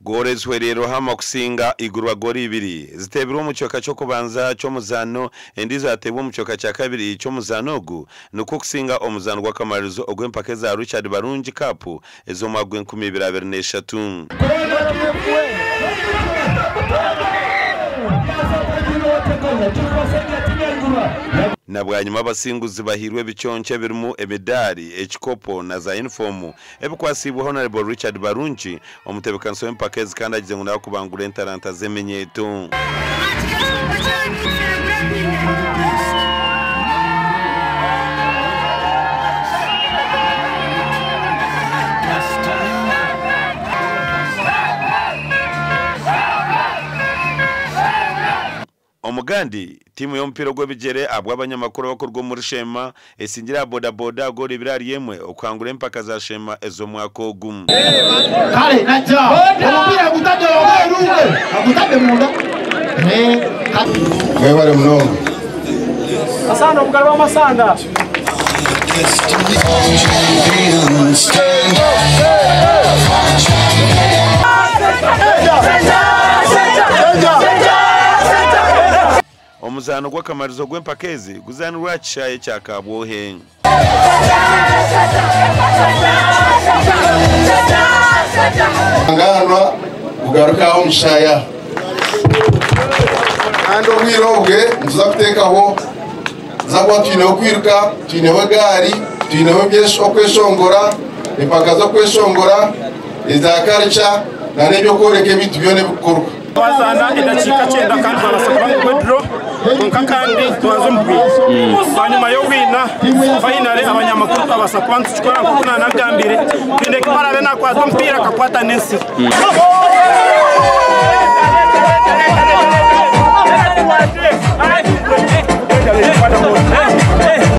Gorezwe rero Ruhaama kusinga Igurwa gori 2 zitebirwa mu cyoka cyo kubanza cyo muzano endi zatebwa mu cyoka cya kabiri cyo muzanogu nuko kusinga omuzano gw'akamarizo ogw'empake za Richard Barungi Cup ezo magwe 2023 nabwanyuma abasinguzi bahirwe bicyonke birimo emedali ekikopo na za uniform ebikwasibwa Honorable Richard Barungi omutebekanso w'empakezi kandi agize ngo nakubangura entaranta zemenyeto Omugandi timu y'ompira gw'ebigere abw'abanyamakuru bakorwa muri Shema esingire boda boda gori 2 okangura empaka za Shema ezo mwaka ogumu kale najja ompira gutade oberunge agutade munda webale mnongo asana okugalwa amasanga omuzano gw'akamarizo gw'empakezi guzanirwa kishaye kya Kabwohe nganwa kugaruka omushaya ando mwirobwe ntuza kutekaho zabwa twino kwiruka twino gari twino byesho kweshongora empaka zo kweshongora izakarcha na nebyo koreke bitu byone bikorwa bazana edakika 9 kandi barasaba ngwedro kandi twazumbi hanyuma yo wina finale abanyamakuru abasakwantu chikora kuko nanagambire binde kibarabe nakwaza mpira kakwata nesi